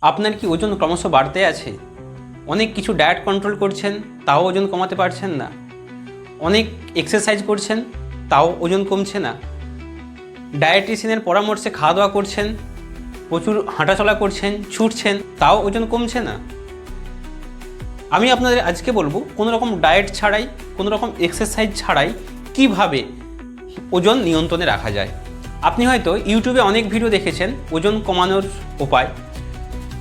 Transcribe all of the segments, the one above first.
আপনার কি ওজন ক্রমশ বাড়তে আছে? অনেক কিছু ডায়েট কন্ট্রোল করছেন, তাও ওজন কমাতে পারছেন না। অনেক এক্সারসাইজ করছেন, তাও ওজন কমছে না। ডায়েটিশিয়ানের পরামর্শে খাওয়া দাওয়া করছেন, প্রচুর হাঁটাচলা করছেন, ছুটছেন, তাও ওজন কমছে না। আমি আপনাদের আজকে বলবো কোনো রকম ডায়েট ছাড়াই, কোনো রকম এক্সারসাইজ ছাড়াই কিভাবে ওজন নিয়ন্ত্রণে রাখা যায়। আপনি হয়তো ইউটিউবে অনেক ভিডিও দেখেছেন ওজন কমানোর উপায়।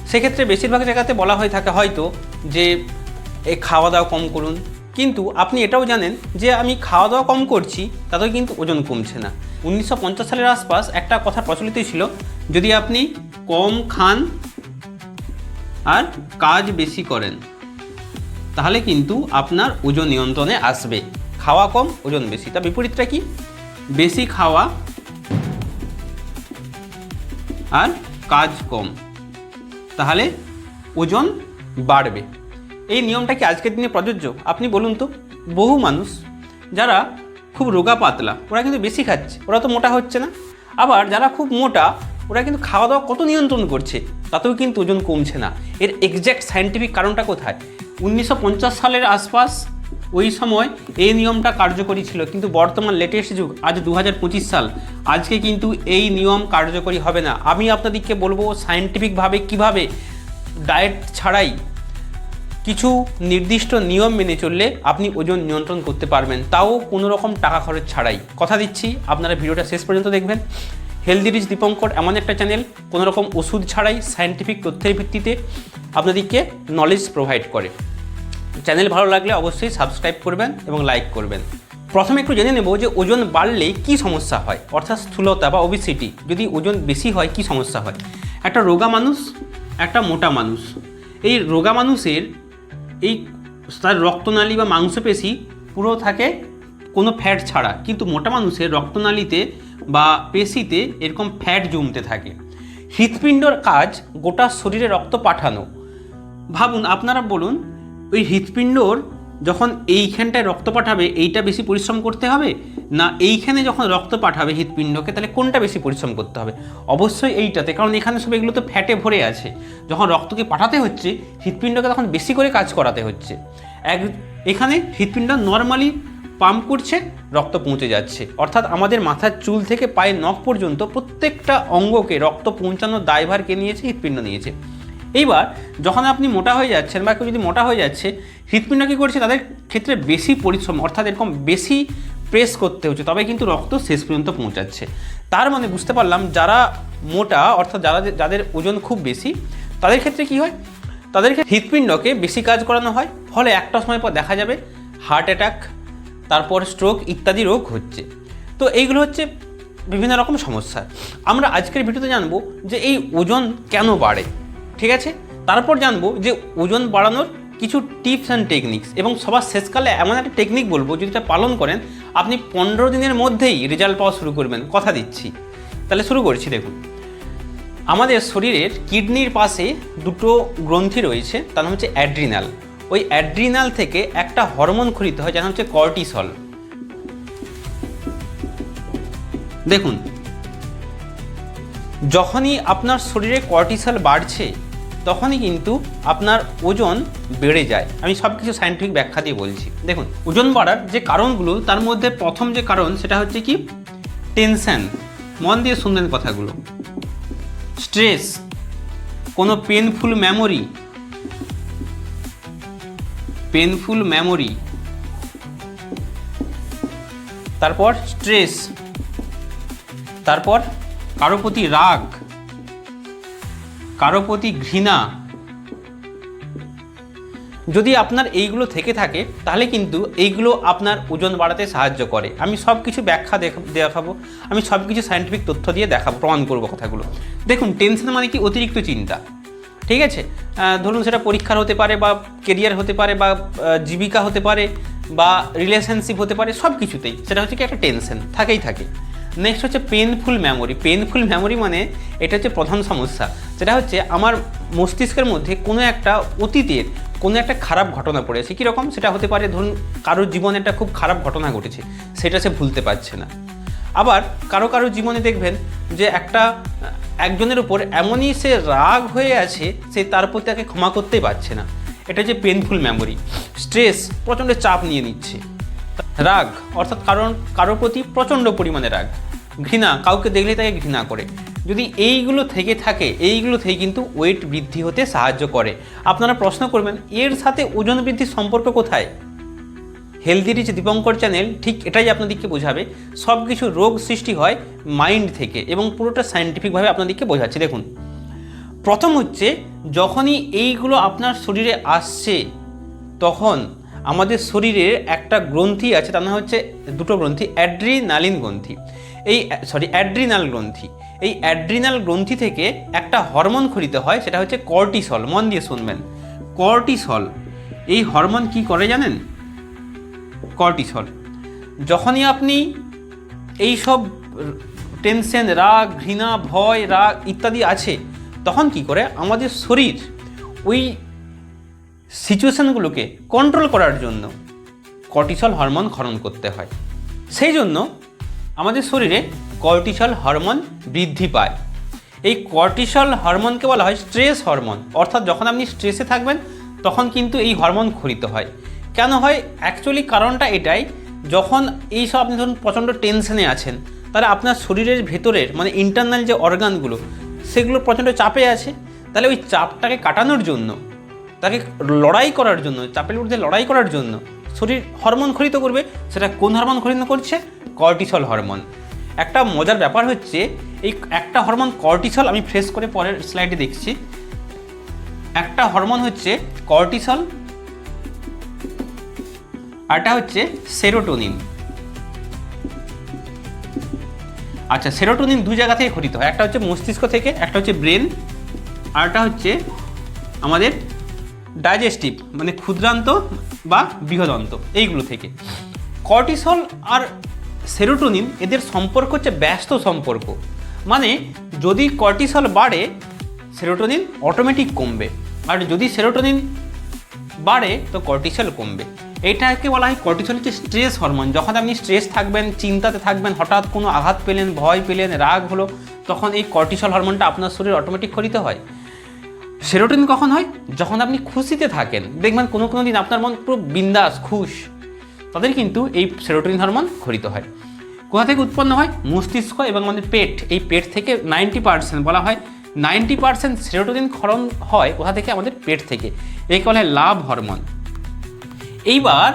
সেক্ষেত্রে বেশিরভাগ জায়গাতে বলা হয়ে থাকে হয়তো যে এই খাওয়া দাওয়া কম করুন, কিন্তু আপনি এটাও জানেন যে আমি খাওয়া দাওয়া কম করছি তাতেও কিন্তু ওজন কমছে না। 1950 সালের আশপাশ একটা কথা প্রচলিত ছিল, যদি আপনি কম খান আর কাজ বেশি করেন তাহলে কিন্তু আপনার ওজন নিয়ন্ত্রণে আসবে। খাওয়া কম, ওজন বেশি। তার বিপরীতটা কি? বেশি খাওয়া আর কাজ কম, তাহলে ওজন বাড়বে। এই নিয়মটা কি আজকের দিনে প্রযোজ্য? আপনি বলুন তো। বহু মানুষ যারা খুব রোগা পাতলা ওরা কিন্তু বেশি খাচ্ছে, ওরা তো মোটা হচ্ছে না। আবার যারা খুব মোটা ওরা কিন্তু খাওয়া দাওয়া কত নিয়ন্ত্রণ করছে, তাতেও কিন্তু ওজন কমছে না। এর এক্স্যাক্ট সায়েন্টিফিক কারণটা কোথায়? 1950 সালের আশপাশ ওই সময় এই নিয়মটা কার্যকরী ছিল, কিন্তু বর্তমান লেটেস্ট যুগ, আজ 2025 সাল, আজকে কিন্তু এই নিয়ম কার্যকরী হবে না। আমি আপনাদেরকে বলবো সায়েন্টিফিকভাবে কিভাবে ডায়েট ছাড়াই কিছু নির্দিষ্ট নিয়ম মেনে চললে আপনি ওজন নিয়ন্ত্রণ করতে পারবেন, তাও কোনো রকম টাকা খরচ ছাড়াই। কথা দিচ্ছি আপনারা ভিডিওটা শেষ পর্যন্ত দেখবেন। হেলদি রিচ দীপঙ্কর এমন একটা চ্যানেল কোনো রকম ওষুধ ছাড়াই সায়েন্টিফিক তথ্যের ভিত্তিতে আপনাদেরকে নলেজ প্রোভাইড করে। চ্যানেল ভালো লাগলে অবশ্যই সাবস্ক্রাইব করবেন এবং লাইক করবেন। প্রথমে একটু জেনে নেব যে ওজন বাড়লে কি সমস্যা হয়, অর্থাৎ স্থূলতা বা ওবেসিটি। যদি ওজন বেশি হয় কি সমস্যা হয়? একটা রোগা মানুষ, একটা মোটা মানুষ, এই রোগা মানুষের এই তার রক্তনালী বা মাংসপেশি পুরো থাকে কোনো ফ্যাট ছাড়া, কিন্তু মোটা মানুষের রক্তনালীতে বা পেশিতে এরকম ফ্যাট জমতে থাকে। হৃৎপিণ্ডর কাজ গোটা শরীরে রক্ত পাঠানো। ভাবুন, আপনারা বলুন, ওই হৃৎপিণ্ডর যখন এইখানটায় রক্ত পাঠাবে এইটা বেশি পরিশ্রম করতে হবে, না এইখানে যখন রক্ত পাঠাবে হৃৎপিণ্ডকে, তাহলে কোনটা বেশি পরিশ্রম করতে হবে? অবশ্যই এইটাতে, কারণ এখানে সব এগুলো তো ফ্যাটে ভরে আছে। যখন রক্তকে পাঠাতে হচ্ছে হৃৎপিণ্ডকে তখন বেশি করে কাজ করাতে হচ্ছে। এখানে হৃৎপিণ্ড নর্মালি পাম্প করছে, রক্ত পৌঁছে যাচ্ছে। অর্থাৎ আমাদের মাথার চুল থেকে পায়ের নখ পর্যন্ত প্রত্যেকটা অঙ্গকে রক্ত পৌঁছানোর দায়ভার কে নিয়েছে? হৃৎপিণ্ড নিয়েছে। এইবার যখন আপনি মোটা হয়ে যাচ্ছেন বা কেউ যদি মোটা হয়ে যাচ্ছে, হৃৎপিণ্ড কী করছে? তাদের ক্ষেত্রে বেশি পরিশ্রম, অর্থাৎ এরকম বেশি প্রেস করতে হচ্ছে, তবে কিন্তু রক্ত শেষ পর্যন্ত পৌঁছাচ্ছে। তার মানে বুঝতে পারলাম যারা মোটা, অর্থাৎ যাদের ওজন খুব বেশি, তাদের ক্ষেত্রে কী হয়? তাদেরকে হৃৎপিণ্ডকে বেশি কাজ করানো হয়, ফলে একটা সময় পর দেখা যাবে হার্ট অ্যাটাক, তারপর স্ট্রোক ইত্যাদি রোগ হচ্ছে। তো এইগুলো হচ্ছে বিভিন্ন রকম সমস্যা। আমরা আজকের ভিডিওতে জানবো যে এই ওজন কেন বাড়ে, ঠিক আছে? তারপর জানবো যে ওজন বাড়ানোর কিছু টিপস অ্যান্ড টেকনিক্স, এবং সবার শেষকালে এমন একটা টেকনিক বলবো যদি এটা পালন করেন আপনি 15 দিনের মধ্যেই রেজাল্ট পাওয়া শুরু করবেন, কথা দিচ্ছি। তাহলে শুরু করছি। দেখুন, আমাদের শরীরের কিডনির পাশে দুটো গ্রন্থি রয়েছে, তার নাম হচ্ছে অ্যাড্রিনাল। ওই অ্যাড্রিনাল থেকে একটা হরমোন খরিত হয়, যার নাম হচ্ছে কর্টিসল। দেখুন, যখনই আপনার শরীরে কর্টিসল বাড়ছে তখনই কিন্তু আপনার ওজন বেড়ে যায়। আমি সব কিছু সায়েন্টিফিক ব্যাখ্যা দিয়ে বলছি। দেখুন, ওজন বাড়ার যে কারণগুলো, তার মধ্যে প্রথম যে কারণ সেটা হচ্ছে কি? টেনশন। মন দিয়ে শুনবেন কথাগুলো। স্ট্রেস, কোনো পেনফুল মেমোরি, তারপর স্ট্রেস, তারপর কারো প্রতি রাগ, কারো প্রতি ঘৃণা। যদি আপনার এইগুলো থেকে থাকে তাহলে কিন্তু এইগুলো আপনার ওজন বাড়াতে সাহায্য করে। আমি সব কিছু ব্যাখ্যা দেখাবো, আমি সব কিছু সায়েন্টিফিক তথ্য দিয়ে দেখাবো, প্রমাণ করবো কথাগুলো। দেখুন, টেনশন মানে কি? অতিরিক্ত চিন্তা, ঠিক আছে? ধরুন সেটা পরীক্ষার হতে পারে, বা কেরিয়ার হতে পারে, বা জীবিকা হতে পারে, বা রিলেশনশিপ হতে পারে, সব কিছুতেই সেটা হচ্ছে কি একটা টেনশন থাকেই থাকে। নেক্সট হচ্ছে পেনফুল মেমোরি মানে এটা হচ্ছে প্রধান সমস্যা। সেটা হচ্ছে আমার মস্তিষ্কের মধ্যে কোনো একটা অতীতের কোনো একটা খারাপ ঘটনা পড়েছে। কীরকম? সেটা হতে পারে ধরুন কারোর জীবনে একটা খুব খারাপ ঘটনা ঘটেছে, সেটা সে ভুলতে পারছে না। আবার কারো জীবনে দেখবেন যে একটা একজনের উপর এমনই সে রাগ হয়ে আছে, সে তার প্রতি তাকে ক্ষমা করতেই পারছে না। এটা যে পেনফুল মেমোরি, স্ট্রেস, প্রচণ্ড চাপ নিয়ে নিচ্ছে। রাগ অর্থাৎ কারোর প্রতি প্রচণ্ড পরিমাণে রাগ, ঘৃণা, কাউকে দেখলেই তাকে ঘৃণা করে। যদি এইগুলো থেকে থাকে, এইগুলো থেকে কিন্তু ওয়েট বৃদ্ধি হতে সাহায্য করে। আপনারা প্রশ্ন করবেন এর সাথে ওজন বৃদ্ধির সম্পর্ক কোথায়? হেলদি রিচ দীপঙ্কর চ্যানেল ঠিক এটাই আপনাদেরকে বোঝাবে। সব কিছু রোগ সৃষ্টি হয় মাইন্ড থেকে এবং পুরোটা সায়েন্টিফিকভাবে আপনাদেরকে বোঝাচ্ছে। দেখুন, প্রথম হচ্ছে যখনই এইগুলো আপনার শরীরে আসছে, তখন আমাদের শরীরের একটা গ্রন্থি আছে, তার নাম হচ্ছে দুটো গ্রন্থি, অ্যাড্রিনালিন গ্রন্থি। অ্যাড্রিনাল গ্রন্থি। এই অ্যাড্রিনাল গ্রন্থি থেকে একটা হরমোন ক্ষরিত হয়, সেটা হচ্ছে কর্টিসল। মন দিয়ে শুনবেন, কর্টিসল। এই হরমোন কি করে জানেন? কর্টিসল যখনই আপনি এই সব টেনশন, রাগ, ঘৃণা, ভয়, রাগ ইত্যাদি আছে, তখন কি করে আমাদের শরীর ওই সিচুয়েশানগুলোকে কন্ট্রোল করার জন্য কর্টিসল হরমোন ক্ষরণ করতে হয়। সেই জন্য আমাদের শরীরে কর্টিসল হরমোন বৃদ্ধি পায়। এই কর্টিসল হরমোনকে বলা হয় স্ট্রেস হরমোন, অর্থাৎ যখন আপনি স্ট্রেসে থাকবেন তখন কিন্তু এই হরমোন ক্ষরিত হয়। কেন হয়? অ্যাকচুয়ালি কারণটা এটাই, যখন এই সব আপনি ধরুন প্রচণ্ড টেনশনে আছেন, তাহলে আপনার শরীরের ভেতরের মানে ইন্টারনাল যে অর্গানগুলো সেগুলো প্রচণ্ড চাপে আছে। তাহলে ওই চাপটাকে কাটানোর জন্য, তাকে লড়াই করার জন্য, চাপের বিরুদ্ধে লড়াই করার জন্য শরীর হরমোন ক্ষরিত করবে। সেটা কোন হরমোন ক্ষরিত করছে? Cortisol hormone. একটা মজার ব্যাপার হচ্ছে, এই একটা হরমোন কর্টিসল, আমি ফ্রেশ করে পরের স্লাইডে দেখছি। একটা হরমোন হচ্ছে কর্টিসল, আরটা হচ্ছে সেরোটোনিন। আচ্ছা, সেরোটোনিন দুই জায়গা থেকে ক্ষরিত হয়, একটা হচ্ছে মস্তিষ্ক থেকে, একটা হচ্ছে ব্রেন, আরটা হচ্ছে আমাদের ডাইজেস্টিভ মানে ক্ষুদ্রান্ত বা বৃহদন্ত, এইগুলো থেকে। কর্টিসল আর সেরোটোনিন এদের সম্পর্ক হচ্ছে ব্যস্ত সম্পর্ক। মানে যদি কর্টিসল বাড়ে, সেরোটোনিন অটোমেটিক কমবে, আর যদি সেরোটোনিন বাড়ে তো কর্টিসল কমবে। এটাকে বলা হয়, কর্টিসল হচ্ছে স্ট্রেস হরমোন। যখন আপনি স্ট্রেস থাকবেন, চিন্তাতে থাকবেন, হঠাৎ কোনো আঘাত পেলেন, ভয় পেলেন, রাগ হলো, তখন এই কর্টিসল হরমোনটা আপনার শরীরে অটোমেটিক ক্ষরিত হয়। সেরোটোনিন কখন হয়? যখন আপনি খুশিতে থাকেন, দেখবেন কোনো কোনো দিন আপনার মন পুরো বিন্দাস খুশ, তাদের কিন্তু এই সেরোটোনিন হরমোন ক্ষরিত হয়। কোথা থেকে উৎপন্ন হয়? মস্তিষ্ক এবং আমাদের পেট। এই পেট থেকে 90% বলা হয় 90% সেরোটোনিন ক্ষরণ হয় কোথা থেকে? আমাদের পেট থেকে। একে বলা হয় লাভ হরমোন। এইবার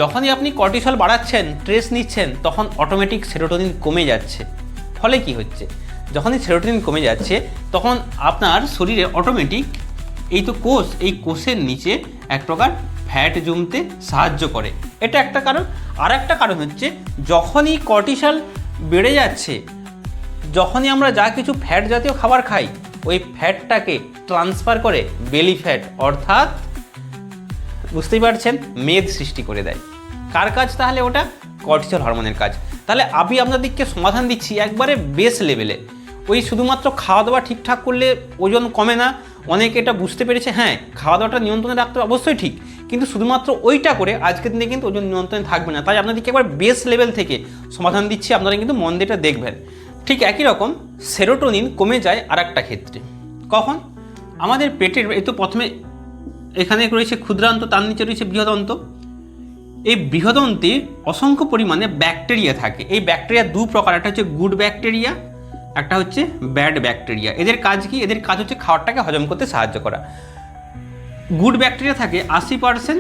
যখনই আপনি কর্টিসল বাড়াচ্ছেন, স্ট্রেস নিচ্ছেন, তখন অটোমেটিক সেরোটোনিন কমে যাচ্ছে। ফলে কি হচ্ছে? যখনই সেরোটোনিন কমে যাচ্ছে, তখন আপনার শরীরে অটোমেটিক এই তো কোষ, এই কোষের নিচে এক প্রকার ফ্যাট জমতে সাহায্য করে। এটা একটা কারণ। আর একটা কারণ হচ্ছে, যখনই কর্টিসল বেড়ে যাচ্ছে, যখনই আমরা যা কিছু ফ্যাট জাতীয় খাবার খাই, ওই ফ্যাটটাকে ট্রান্সফার করে বেলি ফ্যাট, অর্থাৎ বুঝতেই পারছেন, মেদ সৃষ্টি করে দেয়। কার কাজ তাহলে? ওটা কর্টিসল হরমোনের কাজ। তাহলে আমি আপনাদেরকে সমাধান দিচ্ছি একবারে বেস লেভেলে। ওই শুধুমাত্র খাওয়া দাওয়া ঠিকঠাক করলে ওজন কমে না, অনেকে এটা বুঝতে পেরেছে। হ্যাঁ, খাওয়া দাওয়াটা নিয়ন্ত্রণে রাখতে অবশ্যই ঠিক, কিন্তু শুধুমাত্র ওইটা করে আজকের দিনে কিন্তু ওজন নিয়ন্ত্রণে থাকবে না। তাই আপনাদেরকে একবার বেস লেভেল থেকে সমাধান দিচ্ছি, আপনারা কিন্তু মন দিয়ে এটা দেখবেন। ঠিক একই রকম সেরোটোনিন কমে যায় আর একটা ক্ষেত্রে। কখন? আমাদের পেটের, এই তো প্রথমে এখানে রয়েছে ক্ষুদ্রান্ত, তার নিচে রয়েছে বৃহদন্ত। এই বৃহদন্তে অসংখ্য পরিমাণে ব্যাকটেরিয়া থাকে। এই ব্যাকটেরিয়া দু প্রকার, একটা হচ্ছে গুড ব্যাকটেরিয়া, একটা হচ্ছে ব্যাড ব্যাকটেরিয়া। এদের কাজ কি? এদের কাজ হচ্ছে খাবারটাকে হজম করতে সাহায্য করা। গুড ব্যাকটেরিয়া থাকে 80%,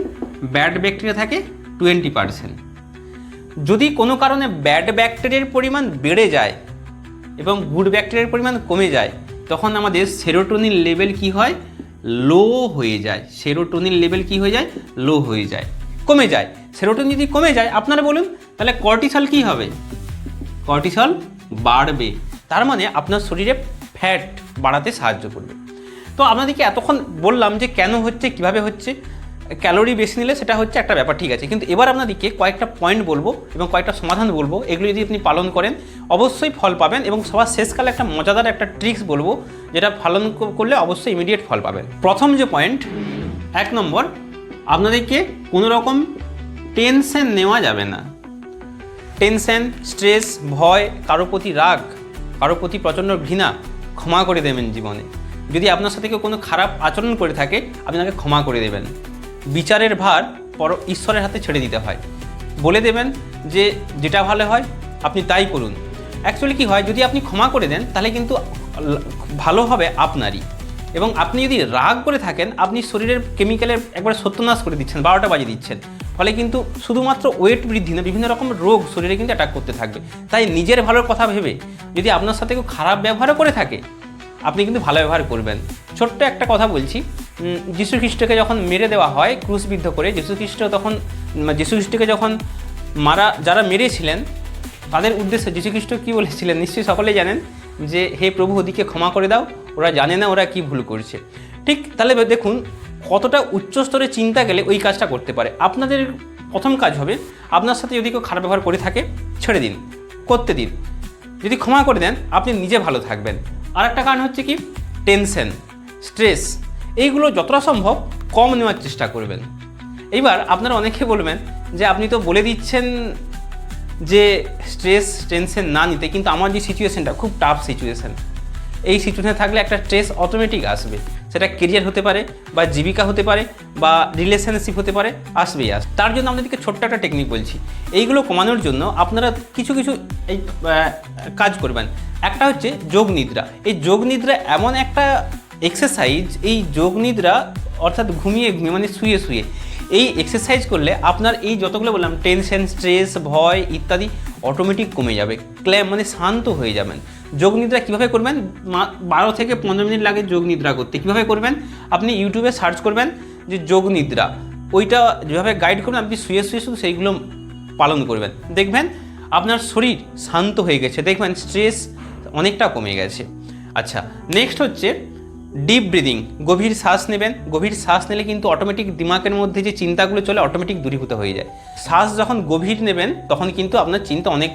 ব্যাড ব্যাকটেরিয়া থাকে 20%। যদি কোনো কারণে ব্যাড ব্যাকটেরিয়ার পরিমাণ বেড়ে যায় এবং গুড ব্যাকটেরিয়ার পরিমাণ কমে যায়, তখন আমাদের সেরোটোনিন লেভেল কি হয়? লো হয়ে যায়। সেরোটোনিন লেভেল কি হয়ে যায়? লো হয়ে যায়, কমে যায়। সেরোটোনিন যদি কমে যায়, আপনারা বলুন তাহলে কর্টিসল কি হবে? কর্টিসল বাড়বে। তার মানে আপনার শরীরে ফ্যাট বাড়াতে সাহায্য করবে। তো আপনাদেরকে এতক্ষণ বললাম যে কেন হচ্ছে, কিভাবে হচ্ছে। ক্যালোরি বেশি নিলে সেটা হচ্ছে একটা ব্যাপার, ঠিক আছে, কিন্তু এবার আপনাদেরকে কয়েকটা পয়েন্ট বলবো এবং কয়েকটা সমাধান বলবো। এগুলো যদি আপনি পালন করেন অবশ্যই ফল পাবেন। এবং সবার শেষকালে একটা মজাদার একটা ট্রিক্স বলবো, যেটা পালন করলে অবশ্যই ইমিডিয়েট ফল পাবেন। প্রথম যে পয়েন্ট, 1 নম্বর, আপনাদেরকে কোনো রকম টেনশন নেওয়া যাবে না। টেনশন, স্ট্রেস, ভয়, কারো প্রতি রাগ, কারো প্রতি প্রচণ্ড ঘৃণা, ক্ষমা করে দেবেন জীবনে। যদি আপনার সাথে কেউ কোনো খারাপ আচরণ করে থাকে আপনি তাকে ক্ষমা করে দেবেন। বিচারের ভার ঈশ্বরের হাতে ছেড়ে দিতে হয়। বলে দেবেন যে যেটা ভালো হয় আপনি তাই করুন। অ্যাকচুয়ালি কী হয়, যদি আপনি ক্ষমা করে দেন তাহলে কিন্তু ভালো হবে আপনারই। এবং আপনি যদি রাগ করে থাকেন আপনি শরীরের কেমিক্যালের একবারে সত্যনাশ করে দিচ্ছেন, 12টা বাজিয়ে দিচ্ছেন। ফলে কিন্তু শুধুমাত্র ওয়েট বৃদ্ধি না, বিভিন্ন রকম রোগ শরীরে কিন্তু অ্যাটাক করতে থাকবে। তাই নিজের ভালোর কথা ভেবে যদি আপনার সাথে কেউ খারাপ ব্যবহারও করে থাকে আপনি কিন্তু ভালো ব্যবহার করবেন। ছোট্ট একটা কথা বলছি, যীশু খ্রিস্টকে যখন মেরে দেওয়া হয় ক্রুশবিদ্ধ করে, যীশু খ্রিস্টকে যখন যারা মেরেছিলেন তাদের উদ্দেশ্যে যীশু খ্রিস্ট কী বলেছিলেন নিশ্চয়ই সকলেই জানেন, যে হে প্রভু ওদিকে ক্ষমা করে দাও, ওরা জানে না ওরা কি ভুল করছে। ঠিক তাহলে দেখুন কতটা উচ্চ স্তরে চিন্তা গেলে ওই কাজটা করতে পারে। আপনাদের প্রথম কাজ হবে, আপনার সাথে যদি কেউ খারাপ ব্যবহার করে থাকে ছেড়ে দিন, করতে দিন। যদি ক্ষমা করে দেন আপনি নিজে ভালো থাকবেন। আর একটা কারণ হচ্ছে কি, টেনশন, স্ট্রেস, এইগুলো যতটা সম্ভব কম নেওয়ার চেষ্টা করবেন। এইবার আপনারা অনেকে বলবেন যে আপনি তো বলে দিচ্ছেন যে স্ট্রেস টেনশন না নিতে, কিন্তু আমার যে সিচুয়েশানটা খুব টাফ সিচুয়েশান, এই সিচুয়েশানে থাকলে একটা স্ট্রেস অটোমেটিক আসবে। সেটা কেরিয়ার হতে পারে বা জীবিকা হতে পারে বা রিলেশনশিপ হতে পারে, আসবেই আসবে। তার জন্য আপনাদেরকে ছোট্ট একটা টেকনিক বলছি। এইগুলো কমানোর জন্য আপনারা কিছু এই কাজ করবেন। একটা হচ্ছে যোগ নিদ্রা। এই যোগ নিদ্রা এমন একটা এক্সারসাইজ, এই যোগ নিদ্রা অর্থাৎ ঘুমিয়ে মানে শুয়ে এই এক্সারসাইজ করলে আপনার এই যতগুলো বললাম টেনশন, স্ট্রেস, ভয় ইত্যাদি অটোমেটিক কমে যাবে, মানে শান্ত হয়ে যাবেন। যোগ নিদ্রা কীভাবে করবেন, 12 থেকে 15 মিনিট লাগে যোগ নিদ্রা করতে। কীভাবে করবেন, আপনি ইউটিউবে সার্চ করবেন যে যোগ নিদ্রা, ওইটা যেভাবে গাইড করবেন আপনি শুয়ে শুধু সেইগুলো পালন করবেন, দেখবেন আপনার শরীর শান্ত হয়ে গেছে, দেখবেন স্ট্রেস অনেকটা কমে গেছে। আচ্ছা, নেক্সট হচ্ছে ডিপ ব্রিদিং। গভীর শ্বাস নেবেন। গভীর শ্বাস নিলে কিন্তু অটোমেটিক দিমাগের মধ্যে যে চিন্তাগুলো চলে অটোমেটিক দূরীভূত হয়ে যায়। শ্বাস যখন গভীর নেবেন তখন কিন্তু আপনার চিন্তা অনেক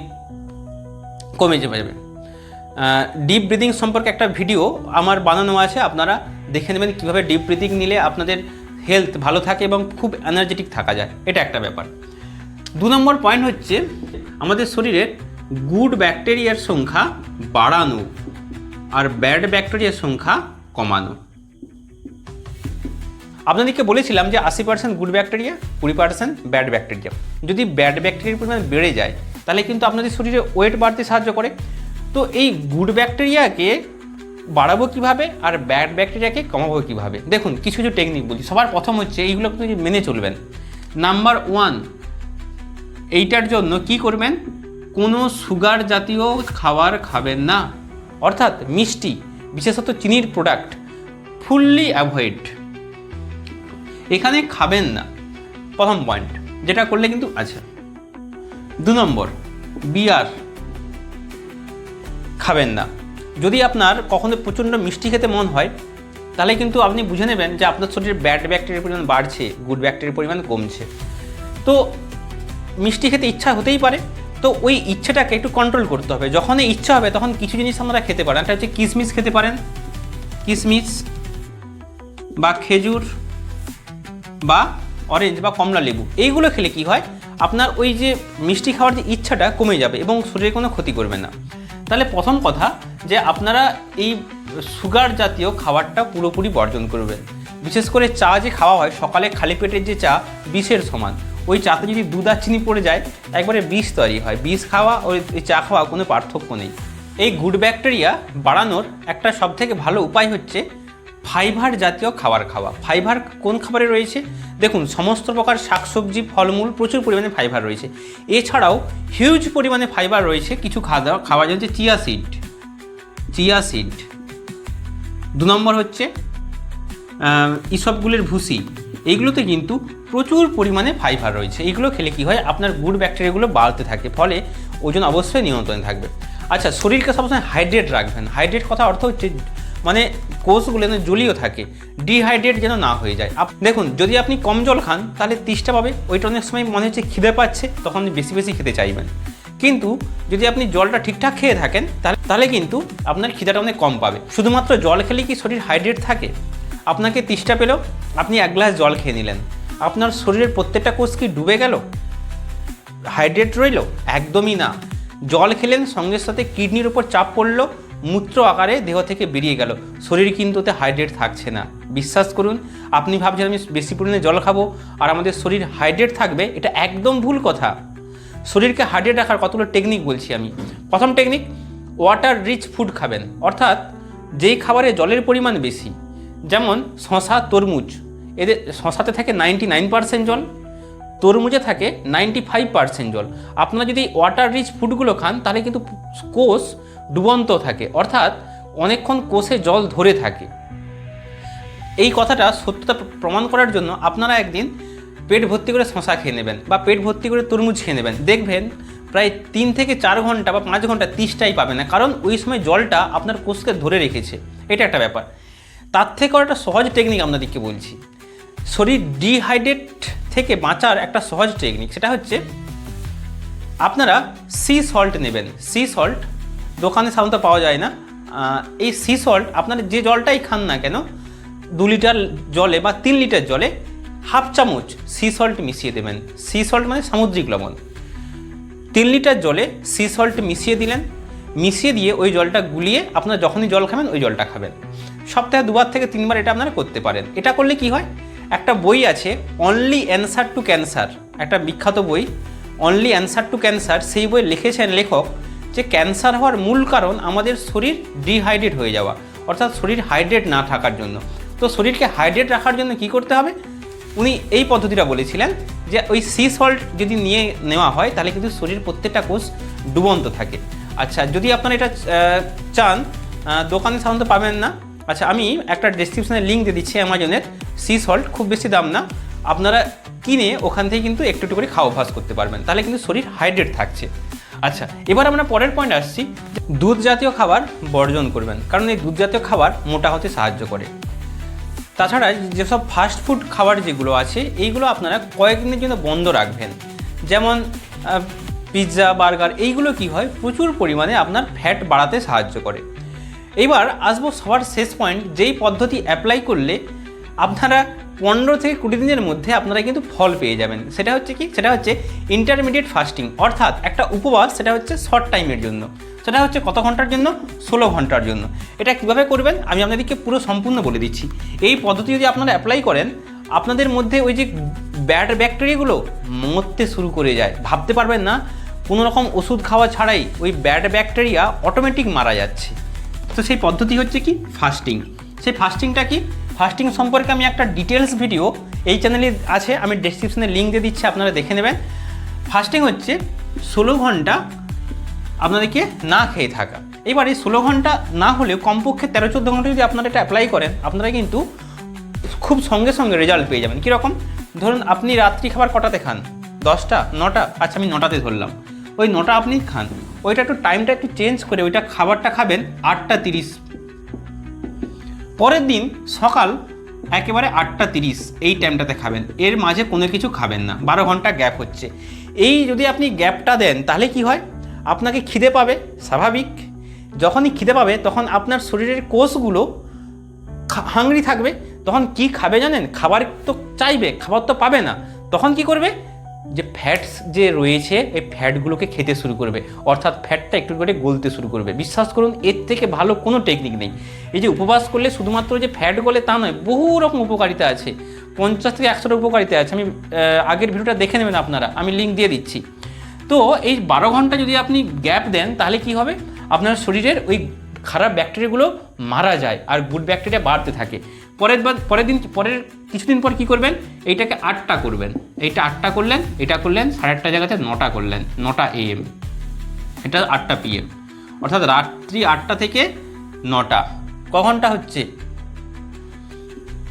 কমে যাবে। ডিপ ব্রিদিং সম্পর্কে একটা ভিডিও আমার বানানো আছে, আপনারা দেখে নেবেন কীভাবে ডিপ ব্রিদিং নিলে আপনাদের হেলথ ভালো থাকে এবং খুব এনার্জেটিক থাকা যায়। এটা একটা ব্যাপার। 2 নম্বর পয়েন্ট হচ্ছে আমাদের শরীরের গুড ব্যাকটেরিয়ার সংখ্যা বাড়ানো আর ব্যাড ব্যাকটেরিয়ার সংখ্যা কমানো। আপনাদেরকে বলেছিলাম যে 80% গুড ব্যাকটেরিয়া, 20% ব্যাড ব্যাকটেরিয়া। যদি ব্যাড ব্যাকটেরিয়ার পরিমাণ বেড়ে যায় তাহলে কিন্তু আপনাদের শরীরে ওয়েট বাড়তে সাহায্য করে। তো এই গুড ব্যাকটেরিয়াকে বাড়াবো কীভাবে আর ব্যাড ব্যাকটেরিয়াকে কমাবো কীভাবে, দেখুন কিছু টেকনিক বলছি। সবার প্রথম হচ্ছে এইগুলো কিন্তু মেনে চলবেন। নাম্বার 1, এইটার জন্য কি করবেন, কোনো সুগার জাতীয় খাবার খাবেন না, অর্থাৎ মিষ্টি বিশেষত চিনির প্রোডাক্ট ফুললি অ্যাভয়েড, এখানে খাবেন না, প্রথম পয়েন্ট, যেটা করলে কিন্তু আছে। 2 নম্বর, বিয়ার খাবেন না। যদি আপনার কখনো প্রচণ্ড মিষ্টি খেতে মন হয় তাহলে কিন্তু আপনি বুঝে নেবেন যে আপনার শরীরে ব্যাড ব্যাকটেরিয়ার পরিমাণ বাড়ছে, গুড ব্যাকটেরিয়ার পরিমাণ কমছে। তো মিষ্টি খেতে ইচ্ছা হতেই পারে, তো ওই ইচ্ছেটাকে একটু কন্ট্রোল করতে হবে। যখন এই ইচ্ছা হবে তখন কিছু জিনিস আপনারা খেতে পারেন। একটা হচ্ছে কিশমিশ খেতে পারেন, কিশমিশ বা খেজুর বা অরেঞ্জ বা কমলা লেবু, এইগুলো খেলে কি হয়, আপনার ওই যে মিষ্টি খাওয়ার যে ইচ্ছাটা কমে যাবে এবং শরীরে কোনো ক্ষতি করবে না। তাহলে প্রথম কথা যে আপনারা এই সুগার জাতীয় খাবারটা পুরোপুরি বর্জন করবেন। বিশেষ করে চা যে খাওয়া হয় সকালে খালি পেটের যে চা বিষের সমান, ওই চাতে যদি দুধ আর চিনি পড়ে যায় একবারে বিষ তৈরি হয়। বিষ খাওয়া ওই চা খাওয়া কোনো পার্থক্য নেই। এই গুড ব্যাকটেরিয়া বাড়ানোর একটা সবথেকে ভালো উপায় হচ্ছে ফাইবার জাতীয় খাবার খাওয়া। ফাইবার কোন খাবারে রয়েছে, দেখুন সমস্ত প্রকার শাকসবজি, ফলমূল প্রচুর পরিমাণে ফাইবার রয়েছে। এছাড়াও হিউজ পরিমাণে ফাইবার রয়েছে কিছু খাওয়া যাচ্ছে চিয়া সিড। 2 নম্বর হচ্ছে ইসবগুলির ভুসি, এইগুলোতে কিন্তু প্রচুর পরিমাণে ফাইবার রয়েছে। এইগুলো খেলে কি হয়, আপনার গুড ব্যাকটেরিয়াগুলো বাড়তে থাকে, ফলে ওজন অবশ্যই নিয়ন্ত্রণে থাকবে। আচ্ছা, শরীরকে সবসময় হাইড্রেট রাখবেন। হাইড্রেট কথা অর্থ হচ্ছে মানে কোষগুলো যেন জলীয় থাকে, ডিহাইড্রেট যেন না হয়ে যায়। দেখুন যদি আপনি কম জল খান তাহলে তেষ্টা পাবে, ওইটা অনেক সময় মনে হচ্ছে খিদে পাচ্ছে, তখন আপনি বেশি বেশি খেতে চাইবেন। কিন্তু যদি আপনি জলটা ঠিকঠাক খেয়ে থাকেন তাহলে কিন্তু আপনার খিদাটা অনেক কম পাবে। শুধুমাত্র জল খেলে কি শরীর হাইড্রেট থাকে? আপনাকে তেষ্টা পেলেও আপনি 1 গ্লাস জল খেয়ে নিলেন, আপনার শরীরের প্রত্যেকটা কোষ কি ডুবে গেল, হাইড্রেট রইল? একদমই না। জল খেলেন, সঙ্গে সাথে কিডনির উপর চাপ পড়লো, মূত্র আকারে দেহ থেকে বেরিয়ে গেল, শরীর কিন্তু ওতে হাইড্রেট থাকছে না। বিশ্বাস করুন, আপনি ভাবছেন আমি বেশি পরিমাণে জল খাবো আর আমাদের শরীর হাইড্রেট থাকবে, এটা একদম ভুল কথা। শরীরকে হাইড্রেট রাখার কতগুলো টেকনিক বলছি আমি। প্রথম টেকনিক, ওয়াটার রিচ ফুড খাবেন, অর্থাৎ যেই খাবারে জলের পরিমাণ বেশি, যেমন শশা, তরমুজ, এদের শশাতে থাকে 99% জল, তরমুজে থাকে 95% জল। আপনারা যদি ওয়াটার রিচ ফুডগুলো খান তাহলে কিন্তু কোষ ডুবন্ত থাকে, অর্থাৎ অনেকক্ষণ কোষে জল ধরে থাকে। এই কথাটা সত্যতা প্রমাণ করার জন্য আপনারা একদিন পেট ভর্তি করে শশা খেয়ে নেবেন বা পেট ভর্তি করে তরমুজ খেয়ে নেবেন, দেখবেন প্রায় 3 থেকে 4 ঘন্টা বা 5 ঘন্টা তৃষ্ণাই পাবে না, কারণ ওই সময় জলটা আপনার কোষকে ধরে রেখেছে। এটা একটা ব্যাপার। তার থেকেও একটা সহজ টেকনিক আপনাদেরকে বলছি, শরীর ডিহাইড্রেট থেকে বাঁচার একটা সহজ টেকনিক, সেটা হচ্ছে আপনারা সি সল্ট নেবেন। সি সল্ট দোকানে সাধারণত পাওয়া যায় না। এই সি সল্ট আপনারা যে জলটাই খান না কেন, 2 লিটার জলে বা 3 লিটার জলে হাফ চামচ সি সল্ট মিশিয়ে দেবেন। সি সল্ট মানে সামুদ্রিক লবণ। 3 লিটার জলে সি সল্ট মিশিয়ে দিলেন, মিশিয়ে দিয়ে ওই জলটা গুলিয়ে আপনারা যখনই জল খাবেন ওই জলটা খাবেন। সপ্তাহে 2বার থেকে 3বার এটা আপনারা করতে পারেন। এটা করলে কি হয়, একটা বই আছে অনলি অ্যান্সার টু ক্যান্সার, একটা বিখ্যাত বই অনলি অ্যান্সার টু ক্যান্সার। সেই বই লিখেছেন লেখক যে ক্যান্সার হওয়ার মূল কারণ আমাদের শরীর ডিহাইড্রেট হয়ে যাওয়া, অর্থাৎ শরীর হাইড্রেট না থাকার জন্য। তো শরীরকে হাইড্রেট রাখার জন্য কি করতে হবে, উনি এই পদ্ধতিটা বলেছিলেন যে ওই সি সল্ট যদি নেওয়া হয় তাহলে কিন্তু শরীর প্রত্যেকটা কোষ ডুবন্ত থাকে। আচ্ছা, যদি আপনারা এটা চান, দোকানে সাধারণত পাবেন না। আচ্ছা, আমি একটা ডেসক্রিপশনে লিঙ্ক দিয়ে দিচ্ছি অ্যামাজনের, সি সল্ট, খুব বেশি দাম না, আপনারা কিনে ওখান থেকে কিন্তু একটু একটু করে খাওয়া অভ্যাস করতে পারবেন, তাহলে কিন্তু শরীর হাইড্রেট থাকছে। আচ্ছা, এবার আমরা পরের পয়েন্ট আসছি, দুধ জাতীয় খাবার বর্জন করবেন, কারণ এই দুধ জাতীয় খাবার মোটা হতে সাহায্য করে। তাছাড়া যেসব ফাস্ট ফুড খাবার যেগুলো আছে এইগুলো আপনারা কয়েকদিনের জন্য বন্ধ রাখবেন, যেমন পিৎজা, বার্গার, এইগুলো কি হয় প্রচুর পরিমাণে আপনার ফ্যাট বাড়াতে সাহায্য করে। এবার আসবো সবার শেষ পয়েন্ট, যেই পদ্ধতি অ্যাপ্লাই করলে আপনারা 15 থেকে 20 দিনের মধ্যে আপনারা কিন্তু ফল পেয়ে যাবেন। সেটা হচ্ছে কি, সেটা হচ্ছে ইন্টারমিডিয়েট ফাস্টিং, অর্থাৎ একটা উপবাস, সেটা হচ্ছে শর্ট টাইমের জন্য। সেটা হচ্ছে কত ঘন্টার জন্য, 16 ঘন্টার জন্য। এটা কীভাবে করবেন আমি আপনাদেরকে পুরো সম্পূর্ণ বলে দিচ্ছি। এই পদ্ধতি যদি আপনারা অ্যাপ্লাই করেন, আপনাদের মধ্যে ওই যে ব্যাড ব্যাকটেরিয়াগুলো মরতে শুরু করে যায়, ভাবতে পারবেন না, কোনো রকম ওষুধ খাওয়া ছাড়াই ওই ব্যাড ব্যাকটেরিয়া অটোমেটিক মারা যাচ্ছে। তো সেই পদ্ধতি হচ্ছে কি, ফাস্টিং। সেই ফাস্টিংটা কি, ফাস্টিং সম্পর্কে আমি একটা ডিটেলস ভিডিও এই চ্যানেলে আছে, আমি ডেসক্রিপশনে লিঙ্ক দিয়ে দিচ্ছি, আপনারা দেখে নেবেন। ফাস্টিং হচ্ছে 16 ঘন্টা আপনাদেরকে না খেয়ে থাকা। এবার এই 16 ঘন্টা না হলেও কমপক্ষে 13-14 ঘন্টা যদি আপনারা এটা অ্যাপ্লাই করেন, আপনারা কিন্তু খুব সঙ্গে সঙ্গে রেজাল্ট পেয়ে যাবেন। কীরকম, ধরুন আপনি রাত্রি খাবার কটাতে খান, 10টা, 9টা, আচ্ছা আমি 9টাতে ধরলাম, ওই 9টা আপনি খান, ওইটা একটু টাইমটা একটু চেঞ্জ করে ওইটা খাবারটা খাবেন 8টা 30। পরের দিন সকাল একেবারে 8টা 30 এই টাইমটাতে খাবেন, এর মাঝে কোনো কিছু খাবেন না, 12 ঘন্টা গ্যাপ হচ্ছে। এই যদি আপনি গ্যাপটা দেন তাহলে কি হয়, আপনাকে খিদে পাবে, স্বাভাবিক। যখনই খিদে পাবে তখন আপনার শরীরের কোষগুলো হাংরি থাকবে, তখন কি খাবে জানেন, খাবার তো চাইবে, খাবার তো পাবে না, তখন কি করবে, যে ফ্যাটস যে রয়েছে এই ফ্যাটগুলোকে খেতে শুরু করবে, অর্থাৎ ফ্যাটটা একটু করে গলতে শুরু করবে। বিশ্বাস করুন, এর থেকে ভালো কোনো টেকনিক নেই। এই যে উপবাস করলে শুধুমাত্র যে ফ্যাট গলে তা নয়, বহু রকম উপকারিতা আছে, 50 থেকে 100টা উপকারিতা আছে। আমি আগের ভিডিওটা দেখে নেবেন আপনারা, আমি লিঙ্ক দিয়ে দিচ্ছি। তো এই 12 ঘন্টা যদি আপনি গ্যাপ দেন তাহলে কি হবে, আপনার শরীরের ওই খারাপ ব্যাকটেরিয়াগুলো মারা যায় আর গুড ব্যাকটেরিয়া বাড়তে থাকে। পরের কিছুদিন পর কি করবেন, এইটাকে 8টা করবেন, এইটা 8টা করলেন, এটা করলেন 8:30 জায়গাতে 9টা করলেন, 9টা AM, এটা 8টা PM, অর্থাৎ রাত্রি 8টা থেকে 9টা ক ঘন্টা হচ্ছে,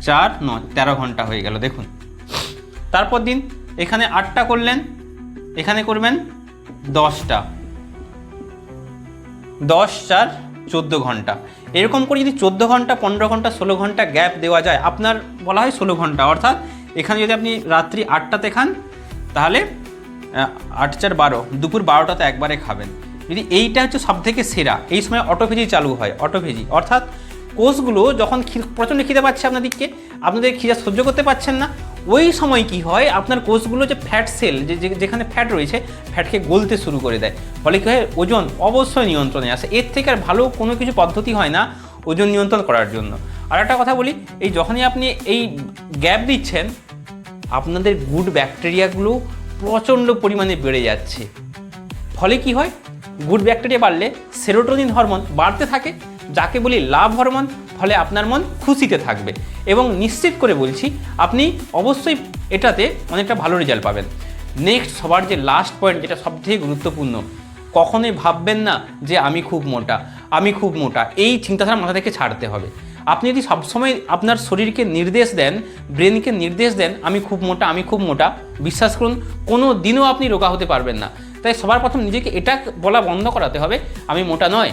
4, 9, 13 ঘন্টা হয়ে গেল। দেখুন, তারপর দিন এখানে 8টা করলেন, এখানে করবেন 10টা, 10, 4, 14 ঘন্টা। এরকম করে যদি 14 ঘন্টা, 15 ঘন্টা, 16 ঘন্টা গ্যাপ দেওয়া যায়, আপনার বলা হয় 16 ঘন্টা, অর্থাৎ এখানে যদি আপনি রাত্রি 8টাতে খান তাহলে 8, 4, 12, দুপুর 12টাতে একবারে খাবেন। যদি এইটা হচ্ছে সবথেকে সেরা, এই সময় অটোফেজি চালু হয়। অটোফেজি অর্থাৎ কোষগুলো যখন প্রচণ্ড খিদে পাচ্ছে আপনাদের খিদে সহ্য করতে পারছেন না, ওই সময় কি হয়, আপনার কোষগুলো যে ফ্যাট সেল যেখানে ফ্যাট রয়েছে, ফ্যাটকে গলতে শুরু করে দেয়, ফলে কী হয়, ওজন অবশ্যই নিয়ন্ত্রণে আসে। এর থেকে আর ভালো কোনো কিছু পদ্ধতি হয় না ওজন নিয়ন্ত্রণ করার জন্য। আর একটা কথা বলি, এই যখনই আপনি এই গ্যাপ দিচ্ছেন, আপনাদের গুড ব্যাকটেরিয়াগুলো প্রচণ্ড পরিমাণে বেড়ে যাচ্ছে। ফলে কি হয়, গুড ব্যাকটেরিয়া বাড়লে সেরোটোনিন হরমোন বাড়তে থাকে, যাকে বলি লাভ হরমোন। ফলে আপনার মন খুশিতে থাকবে এবং নিশ্চিত করে বলছি আপনি অবশ্যই এটাতে অনেকটা ভালো রেজাল্ট পাবেন। নেক্সট, সবার যে লাস্ট পয়েন্ট, যেটা সবথেকে গুরুত্বপূর্ণ, কখনোই ভাববেন না যে আমি খুব মোটা। এই চিন্তাধারা মাথা থেকে ছাড়তে হবে। আপনি যদি সবসময় আপনার শরীরকে নির্দেশ দেন, ব্রেনকে নির্দেশ দেন আমি খুব মোটা, বিশ্বাস করুন কোনো দিনও আপনি রোগা হতে পারবেন না। তাই সবার প্রথম নিজেকে এটা বলা বন্ধ করাতে হবে আমি মোটা নয়।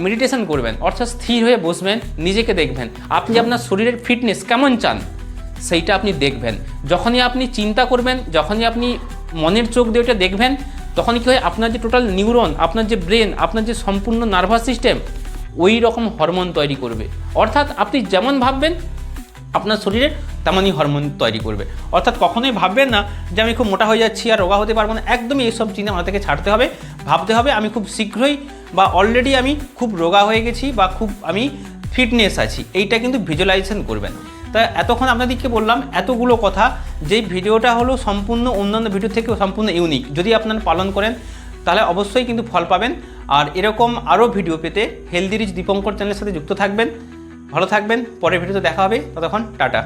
মেডিটেশন করবেন, অর্থাৎ স্থির হয়ে বসবেন, নিজেকে দেখবেন আপনি আপনার শরীরের ফিটনেস কেমন চান সেইটা আপনি দেখবেন। যখনই আপনি চিন্তা করবেন, যখনই আপনি মনের চোখ দিয়ে ওটা দেখবেন, তখন কী হয়, আপনার যে টোটাল নিউরন, আপনার যে ব্রেন, আপনার যে সম্পূর্ণ নার্ভাস সিস্টেম ওই রকম হরমোন তৈরি করবে। অর্থাৎ আপনি যেমন ভাববেন আপনার শরীরে তেমনই হরমোন তৈরি করবে। অর্থাৎ কখনোই ভাববেন না যে আমি খুব মোটা হয়ে যাচ্ছি আর রোগা হতে পারবো না। একদমই এইসব চিন্তা মাথা থেকে ছাড়তে হবে। ভাবতে হবে আমি খুব শীঘ্রই বা অলরেডি আমি খুব রোগা হয়ে গেছি বা খুব আমি ফিটনেস আছি, এইটা কিন্তু ভিজুয়ালাইজেশন করবেন। তাই এতক্ষণ আপনাদেরকে বললাম এতগুলো কথা, যেই ভিডিওটা হলো সম্পূর্ণ অন্যান্য ভিডিও থেকে সম্পূর্ণ ইউনিক। যদি আপনারা পালন করেন তাহলে অবশ্যই কিন্তু ফল পাবেন। আর এরকম আরও ভিডিও পেতে হেলদি রিচ দীপঙ্কর চ্যানেলের সাথে যুক্ত থাকবেন। ভালো থাকবেন, পরের ভিডিওতে দেখা হবে, ততক্ষণ টাটা।